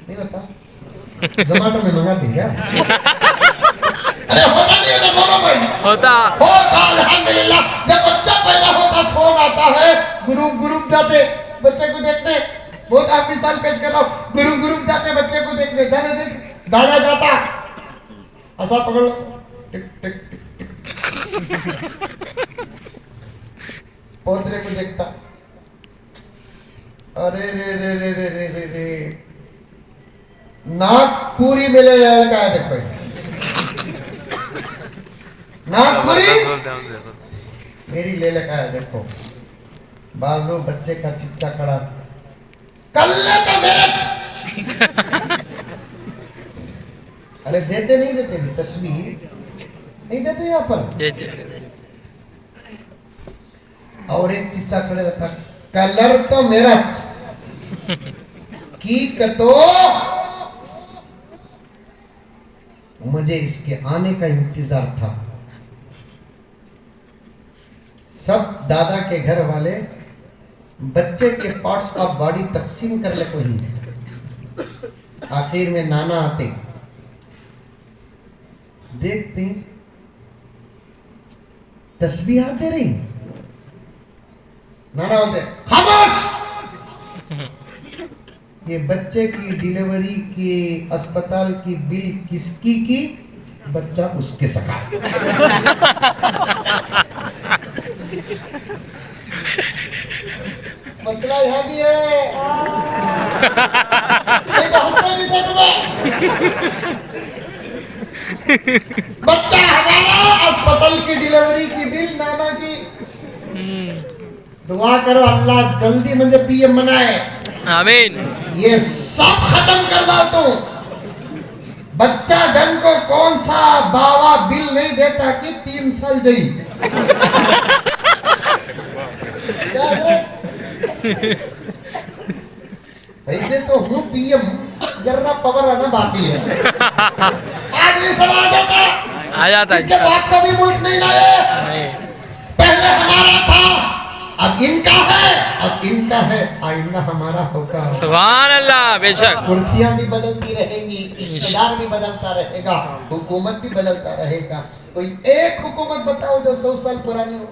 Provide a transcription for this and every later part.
نہیں ہوتا زومیٹو میں منگاتے کیا ارے ہوتا نہیں ہوتا بولو بھائی ہوتا الحمدللہ جب بچہ پیدا ہوتا فون آتا ہے گروپ جاتے بچے کو دیکھنے بہت آپ مثال پیش کر رہا ہوں گروپ جاتے بچے کو دیکھنے دادا جاتا ایسا پکڑ لو ٹک ٹک ٹک ٹک پودرے کو دیکھتا ارے رے رے رے رے رے رے رے ناک پوری میں لے لگا ہے دیکھو ناک پوری میری لے لگا ہے دیکھو بازو بچے کا چچا کڑا کلے کا میرٹ ارے دیتے نہیں دیتے بھی تصویر نہیں دیتے یہاں پر اور ایک چچا کھڑے رکھا کلر تو میرا کی کتو مجھے اس کے آنے کا انتظار تھا سب دادا کے گھر والے بچے کے پارٹس آف باڈی تقسیم کر لے کوئی آخر میں نانا آتے دیکھتے تسبیحات دے رہی نانا ہوتے خاموش یہ بچے کی ڈیلیوری کی اسپتال کی بل کس کی بچہ اس کے سکا مسئلہ یہاں بھی ہے نہیں تو ہنستے نہیں تھے تمہیں بچہ ہمارا اسپتال کی ڈیلیوری کی بل نانا کی دعا کرو اللہ جلدی مجھے پی ایم بنائے آمین یہ سب ختم کر دا تو بچہ جن کو کون سا باوا بل نہیں دیتا کہ 3 سال جئی ایسے تو ہوں پی ایم ذرا پاور آنا باقی ہے آج بھی سب آ جاتا اس کے بعد کبھی ملک نہیں لائے پہلے ہمارا تھا اب ان کا ہے آئندہ ہمارا ہوگا سبحان اللہ بے شک کرسیاں بھی بدلتی رہیں گی اقتدار بھی بدلتا رہے گا حکومت بھی بدلتا رہے گا کوئی ایک حکومت بتاؤ جو 100 سال پرانی ہو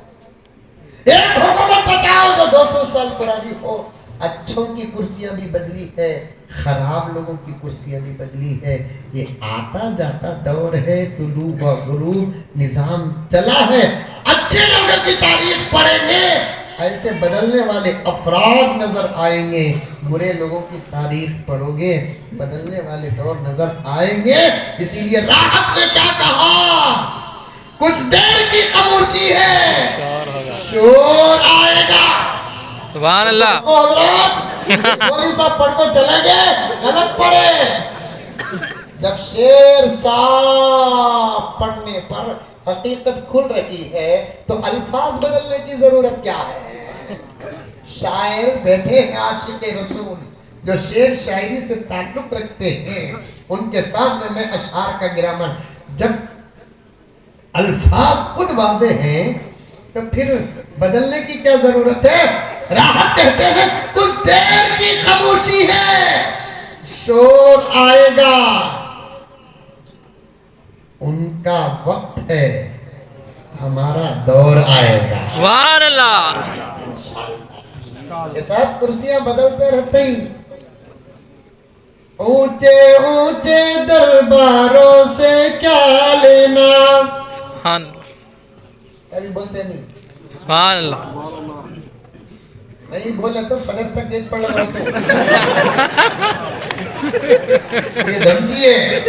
ایک حکومت بتاؤ جو 200 سال پرانی ہو اچھوں کی کرسیاں بھی بدلی ہے خراب لوگوں کی کرسیاں بھی بدلی ہے یہ آتا جاتا دور ہے طلوع و غروب نظام چلا ہے اچھے لوگوں کی تاریخ پڑھیں گے ایسے بدلنے والے افراد نظر آئیں گے برے لوگوں کی تاریخ پڑھو گے بدلنے والے دور نظر آئیں گے اسی لیے راحت نے کیا کہا کچھ دیر کی خاموشی ہے شور آئے گا سبحان اللہ حضرات مولی صاحب پڑھ کو چلے گئے غلط پڑھے جب شیر صاحب پڑھنے پر حقیقت کھل رہی ہے تو الفاظ بدلنے کی ضرورت کیا ہے شاعر بیٹھے ہیں عاشق رسول جو شعر شاعری سے تعلق رکھتے ہیں ان کے سامنے میں اشعار کا گرامر جب الفاظ خود واضح ہیں تو پھر بدلنے کی کیا ضرورت ہے راحت کہتے ہیں کچھ دیر کی خاموشی ہے شور آئے گا ان کا وقت ہے ہمارا دور آئے گا سبحان اللہ یہ سب کرسیاں بدلتے رہتے ہی اونچے اونچے درباروں سے کیا لینا سبحان کبھی بولتے نہیں سبحان اللہ نہیں بولے تو فجر تک ایک پڑھ لگا تو یہ دھمکی ہے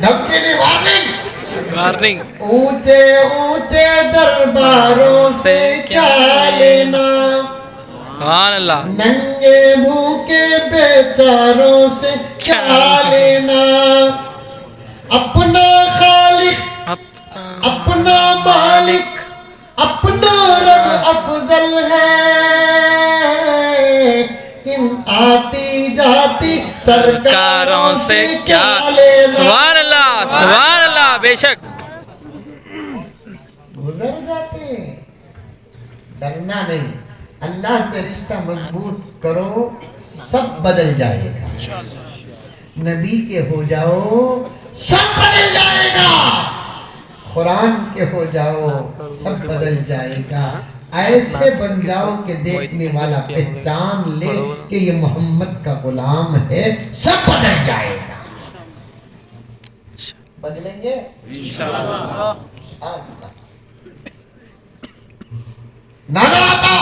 دھمکی نہیں وارننگ اونچے اونچے درباروں سے کیا لینا سبحان اللہ ننگے بھوکے بیچاروں سے کیا لینا اپنا خالق اپنا مالک اپنا رب افضل ہے ان آتی جاتی سرکاروں سے کیا لینا سبحان اللہ سبحان اللہ بے شک گزر جاتے ڈرنا نہیں اللہ سے رشتہ مضبوط کرو، سب بدل جائے گا. نبی کے ہو جاؤ سب بدل جائے گا، قرآن کے ہو جاؤ سب بدل جائے گا. ایسے بن جاؤ کہ دیکھنے والا پہچان لے کہ یہ محمد کا غلام ہے، سب بدل جائے گا. بدلیں گے انشاءاللہ. نانا آتا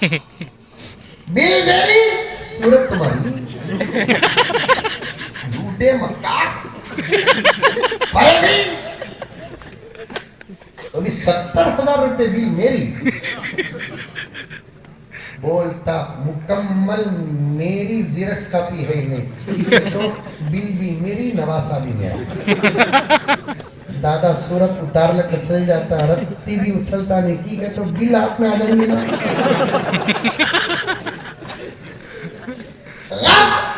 بل میری صورت تمہاری، جھوٹے مکار پڑے بھی ابھی 70,000 روپے بل میری. بولتا مکمل میری زیرکس کاپی ہے نہیں، تو بل بھی میری، نواسا بھی میرا. دادا صورت اتار لے کر چل جاتا، رتی بھی اچھلتا نہیں کی کہ تو بل ہاتھ میں آ جائیں گے نا.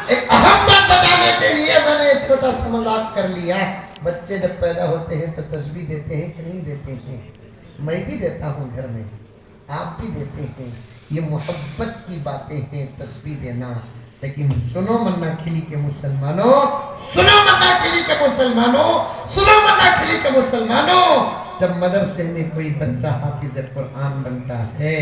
ایک اہم بات بتانے کے لیے میں نے ایک چھوٹا سا مذاق کر لیا. بچے جب پیدا ہوتے ہیں تو تسبیح دیتے ہیں کہ نہیں دیتے ہیں؟ میں بھی دیتا ہوں گھر میں، آپ بھی دیتے ہیں. یہ محبت کی باتیں ہیں تسبیح دینا. لیکن سنو منا کھلی کے مسلمانوں، سنو منا کھلی کے مسلمانوں، سنو منا کھلی کے مسلمانوں، جب مدرسے میں کوئی بچہ حافظ قرآن بنتا ہے،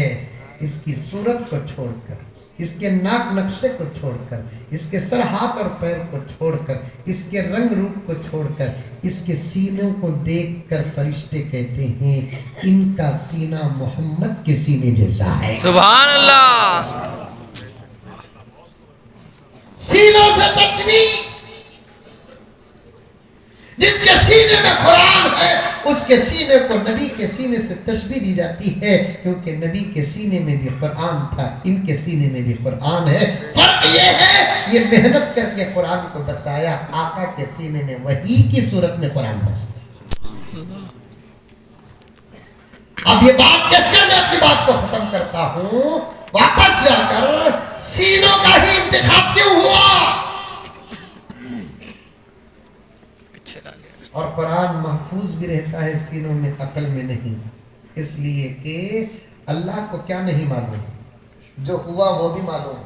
اس کی صورت کو چھوڑ کر، اس کے ناک نقشے کو چھوڑ کر، اس کے سر ہاتھ اور پیر کو چھوڑ کر، اس کے رنگ روپ کو چھوڑ کر، اس کے سینوں کو دیکھ کر فرشتے کہتے ہیں ان کا سینہ محمد کے سینے جیسا ہے. سبحان اللہ. سینوں سے تسبیح، جس کے سینے میں قرآن ہے اس کے سینے کو نبی کے سینے سے تشبیہ دی جاتی ہے، کیونکہ نبی کے سینے میں بھی قرآن تھا، ان کے سینے میں بھی قرآن ہے. فرق یہ ہے یہ محنت کر کے قرآن کو بسایا، آقا کے سینے میں وحی کی صورت میں قرآن بسا. اب یہ بات کہہ کر میں اپنی بات کو ختم کرتا ہوں. واپس جا کر سینوں کا ہی انتخاب کیوں ہوا؟ اور قرآن محفوظ بھی رہتا ہے سینوں میں، عقل میں نہیں. اس لیے کہ اللہ کو کیا نہیں معلوم، جو ہوا وہ بھی معلوم،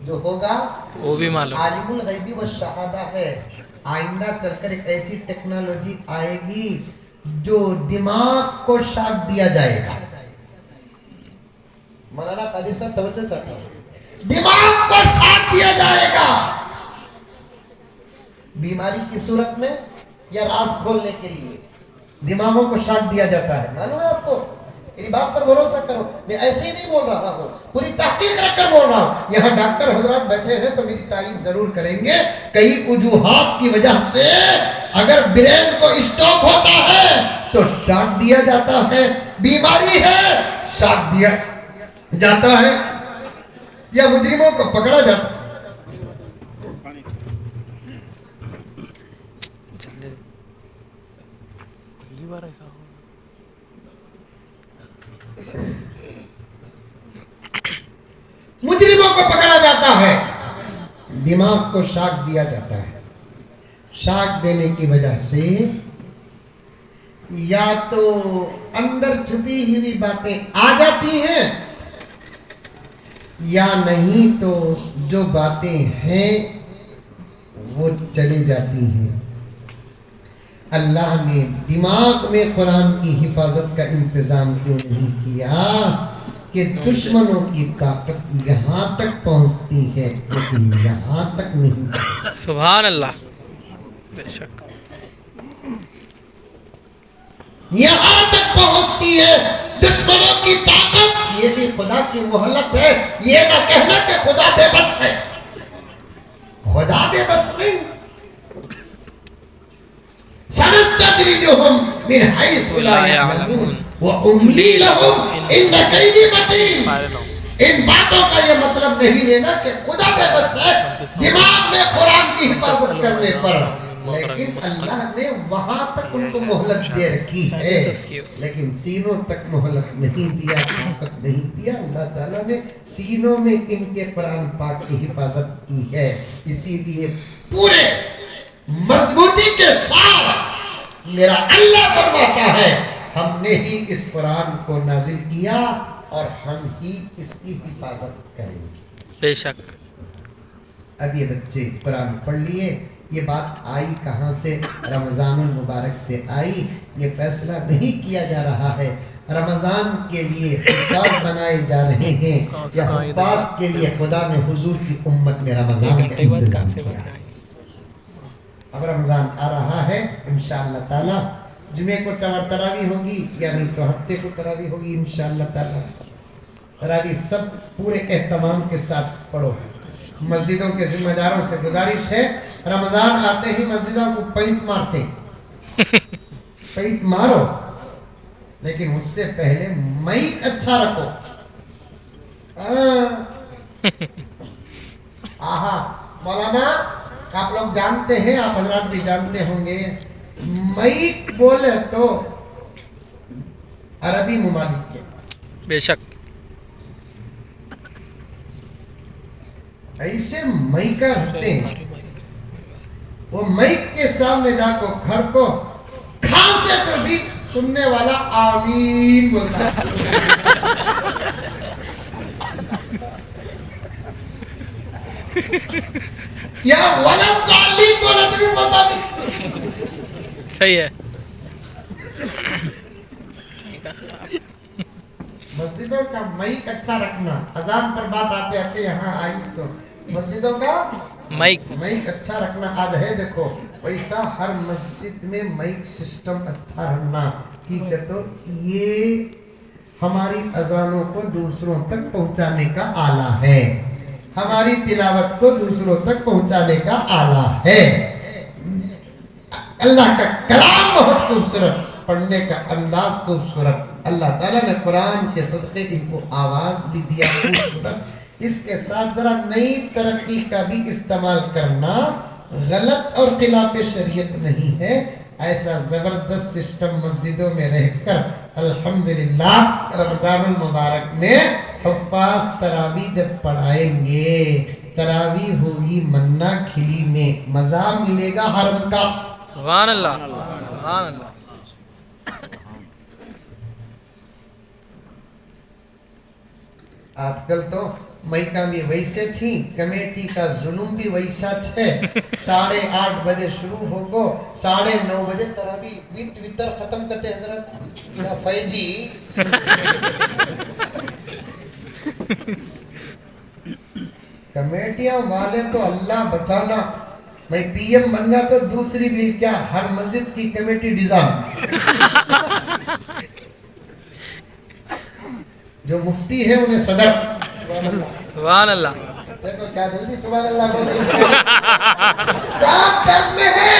جو ہوگا وہ بھی معلوم. عالم الغیبی والشہادہ ہے. آئندہ چل کر ایک ایسی ٹیکنالوجی آئے گی جو دماغ کو شاک دیا جائے گا. مولانا قادری صاحب توجہ چاہتا ہوں، دماغ کو شاک دیا جائے گا بیماری کی صورت میں یا راز کھولنے کے لیے. دماغوں کو شاک دیا جاتا ہے، معلوم ہے آپ کو. میری بات پر بھروسہ کرو، میں ایسے ہی نہیں بول رہا ہوں، پوری تحقیق رکھ کر بول رہا ہوں. یہاں ڈاکٹر حضرات بیٹھے ہیں تو میری تعریف ضرور کریں گے. کئی وجوہات کی وجہ سے اگر برین کو اسٹروک ہوتا ہے تو شاک دیا جاتا ہے، بیماری ہے شاک دیا جاتا ہے، یا مجرموں کو پکڑا جاتا ہے. مجرموں کو پکڑا جاتا ہے، دماغ کو شاک دیا جاتا ہے. شاک دینے کی وجہ سے یا تو اندر چھپی ہوئی باتیں آ جاتی ہیں، یا نہیں تو جو باتیں ہیں وہ چلی جاتی ہیں. اللہ نے دماغ میں قرآن کی حفاظت کا انتظام کیوں نہیں کیا کہ دشمنوں کی طاقت یہاں تک پہنچتی ہے لیکن یہاں تک نہیں. سبحان اللہ. بے شک یہاں تک پہنچتی ہے دشمنوں کی طاقت. یہ بھی خدا کی مہلت ہے. یہ نہ کہنا کہ خدا بے بس ہے، خدا بے بس نہیں. سنستدرجهم من حيث لا يعلمون واملي لهم ان كيدي متين. ان باتوں کا یہ مطلب نہیں لینا کہ خدا بے بس ہے دماغ میں قرآن کی حفاظت کرنے پر، لیکن اللہ نے وہاں تک ان کو مہلت دے رکھی ہے، لیکن سینوں تک مہلت نہیں دیا، طاقت نہیں دیا. اللہ تعالیٰ نے سینوں میں ان کے قرآن پاک کی حفاظت کی ہے. اسی لیے پورے مضبوطی کے ساتھ میرا اللہ فرماتا ہے ہم نے ہی اس قرآن کو نازل کیا اور ہم ہی اس کی حفاظت کریں گے۔ بے شک اب یہ بچے قرآن پڑھ لیے، یہ بات آئی کہاں سے؟ رمضان المبارک سے آئی۔ یہ فیصلہ نہیں کیا جا رہا ہے رمضان کے لیے حفاظ بنائے جا رہے ہیں یا حفاظ کے لیے خدا نے حضور کی امت میں رمضان کا انتظام کیا۔ اب رمضان آ رہا ہے انشاءاللہ تعالی، جمعے کو تراویح ہوگی، یعنی تو ہفتے کو تراویح ہوگی انشاءاللہ تعالی۔ تراویح سب پورے اہتمام کے ساتھ پڑھو۔ مسجدوں کے ذمہ داروں سے گزارش ہے، رمضان آتے ہی مسجدوں کو پینٹ مارتے، پینٹ مارو، لیکن اس سے پہلے مائک اچھا رکھو۔ آہا مولانا آپ لوگ جانتے ہیں، آپ حضرات بھی جانتے ہوں گے، مائک بولے تو عربی ممالک کے بے شک ایسے مائکہ رکھتے ہیں، وہ مائک کے سامنے جا کو کھڑ کو کھانسے تو بھی سننے والا آمین بولتا ہے۔ یا ولد ظالم بولا تو بھی بولتا بھی۔ صحیح ہے۔ مسجدوں کا مائک اچھا رکھنا، اذان پر بات آتے آتے یہاں آئی سو، مسجدوں کا مائک اچھا رکھنا آج ہے۔ دیکھو ویسا ہر مسجد میں مائک سسٹم اچھا رہنا، ٹھیک ہے؟ تو یہ ہماری اذانوں کو دوسروں تک پہنچانے کا آلہ ہے، ہماری تلاوت کو دوسروں تک پہنچانے کا آلہ ہے۔ اللہ کا کلام بہت خوبصورت، پڑھنے کا انداز خوبصورت، اللہ تعالیٰ نے قرآن کے صدقے ان کو آواز بھی دیا خوبصورت۔ اس کے ساتھ ذرا نئی ترقی کا بھی استعمال کرنا غلط اور خلاف شریعت نہیں ہے۔ ایسا زبردست سسٹم مسجدوں میں رہ کر الحمدللہ رمضان المبارک میں حفاظ تراویح جب پڑھائیں گے، تراویح ہوگی منا کھلی میں، مزہ ملے گا حرم کا۔ سبحان اللہ سبحان اللہ۔ آج کل تو مائکہ بھی ویسے تھی، کمیٹی کا ظلم بھی ویسا تھے، 8:30 بجے شروع ہوگو، 9:30 بجے تراویح ویتر ختم کرتے حضرت یا فیجی۔ کمیٹیاں والے تو اللہ بچانا، میں پی ایم بن گیا تو دوسری بھی کیا، ہر مسجد کی کمیٹی ڈیزائن، جو مفتی ہے انہیں صدر۔ سبحان اللہ۔ دیکھو کیا جلدی سبحان اللہ بول رہی ہے، صاحب درد میں ہے۔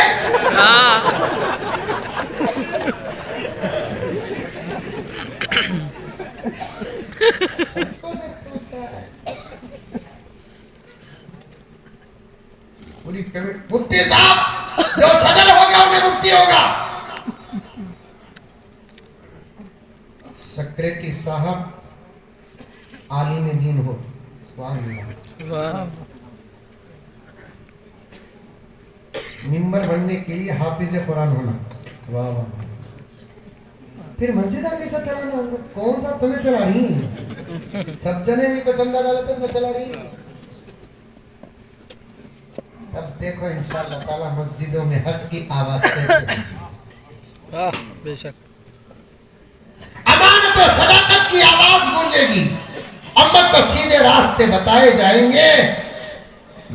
پوری کمیٹی، مفتی صاحب جو صدر ہوگا انہیں مفتی ہوگا، سیکریٹری صاحب عالم دین ہو، سبحان اللہ۔ ممبر بننے کے لیے حافظ قرآن ہونا، واہ واہ۔ پھر مسجدہ کیسا چلانا، کون سا تمہیں چلا رہی ہیں؟ سب جنے بھی تو چندہ ڈالتے ہیں، چلا رہی ہیں۔ اب دیکھو انشاءاللہ تعالی مسجدوں میں حق کی آواز کیسے، بے شک امانت و صداقت کی آواز گونجے گی، امت کو سیدھے راستے بتائے جائیں گے،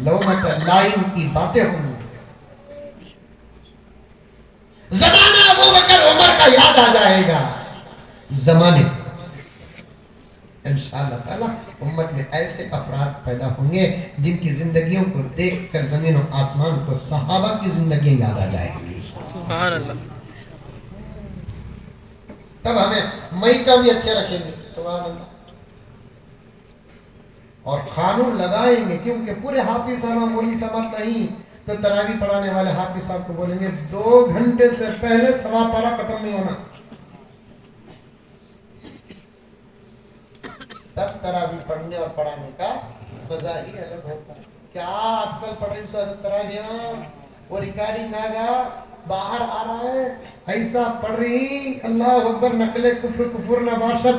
لومت لائم کی باتیں ہوں گی، زمانہ ابو بکر عمر کا یاد آ جائے گا، زمانے انشاءاللہ تعالی امت میں ایسے افراد پیدا ہوں گے جن کی زندگیوں کو دیکھ کر زمین و آسمان کو صحابہ کی زندگیاں یاد آ جائیں گی۔ سبحان اللہ۔ تب ہمیں مائکہ بھی اچھے رکھیں گے، سبحان اللہ، اور قانون لگائیں گے، کیونکہ پورے حافظ صاحب مولی سماعت نہیں تو تراویح پڑھانے والے حافظ صاحب کو بولیں گے 2 گھنٹے سے پہلے سوا پارہ ختم نہیں ہونا، تب تراویح پڑھنے اور پڑھانے کا مزہ ہی الگ ہوتا ہے۔ کیا آج کل پڑھ رہی سو تراویح، وہ ریکارڈنگ آ گیا، باہر آ رہا ہے، ایسا پڑھ رہی، اللہ اکبر، نقل کفر کفر نباشت،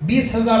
20,000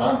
5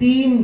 3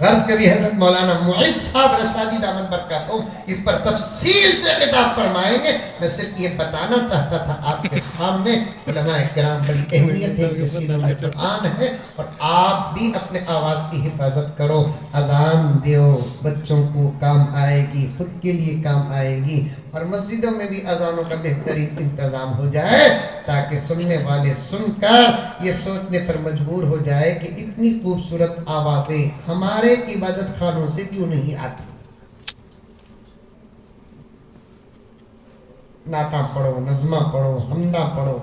غرض کبھی حضرت مولانا معز صاحب رشادی دامت برکاتہم اس پر تفصیل سے خطاب فرمائیں گے. میں صرف یہ بتانا چاہتا تھا آپ کے سامنے علماء کرام بڑی اہمیت ہے کہ سینوں میں قرآن ہے اور آپ بھی اپنے آواز کی حفاظت کرو. اذان دیو, بچوں کو کام آئے گی, خود کے لیے کام آئے گی, اور مسجدوں میں بھی اذانوں کا بہترین انتظام ہو جائے تاکہ سننے والے سن کر یہ سوچنے پر مجبور ہو جائے کہ اتنی خوبصورت آوازیں ہمارے عبادت خانوں سے کیوں نہیں آتی. نعتاں پڑھو, نظمہ پڑھو, حمدہ پڑھو.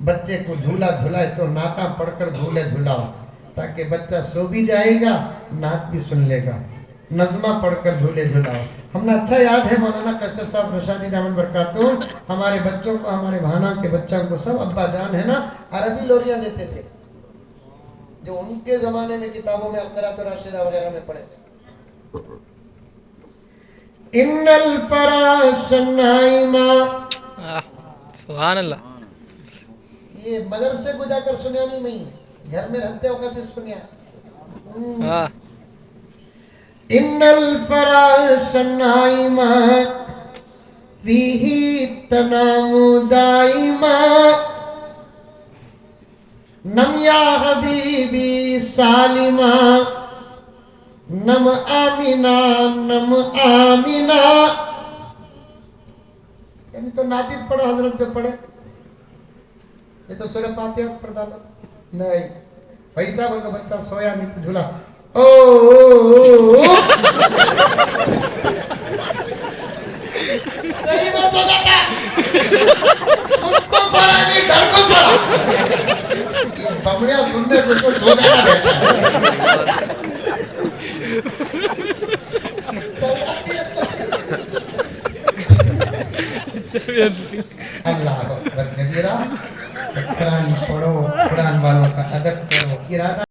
بچے کو جھولا جھلائے تو نعتاں پڑھ کر جھولے جھلاؤ تاکہ بچہ سو بھی جائے گا, نعت بھی سن لے گا. نظمہ پڑھ کر جھولے جھلاؤ. ہمیں اچھا یاد ہے مولانا قصر صاحب رشادی دامت برکاتہم ہمارے بچوں کو, ہمارے بھانا کے بچوں کو سب ابا جان ہے نا عربی لوریاں دیتے تھے جو ان کے زمانے میں کتابوں میں القراۃ الراشدہ وغیرہ میں پڑھے تھے. ان الفراش النائمہ, سبحان اللہ. یہ مدرسے کو جا کر سنیا نہیں, میں گھر میں رہتے وقت سنیا. ان الفراش النائمہ فیہ تنام دائمہ نم یا حبیبی سالمہ نم آمینہ نم آمینہ. یعنی تو ناطق پڑھو حضرت جو پڑھے, یہ تو سورہ فاتحہ پڑھ ڈالو. نہیں بھائی صاحب کا بچہ سویا نہیں تو جھولا صحیح میں سو جاتا, خود کو سونا نہیں گھر کو سونا. بمڑیاں سننے سے تو سو جانا رہتا ہے. اللہ اکبر کبیرہ. قرآن پڑھو, قرآن والوں کا ادب کرو. ارادہ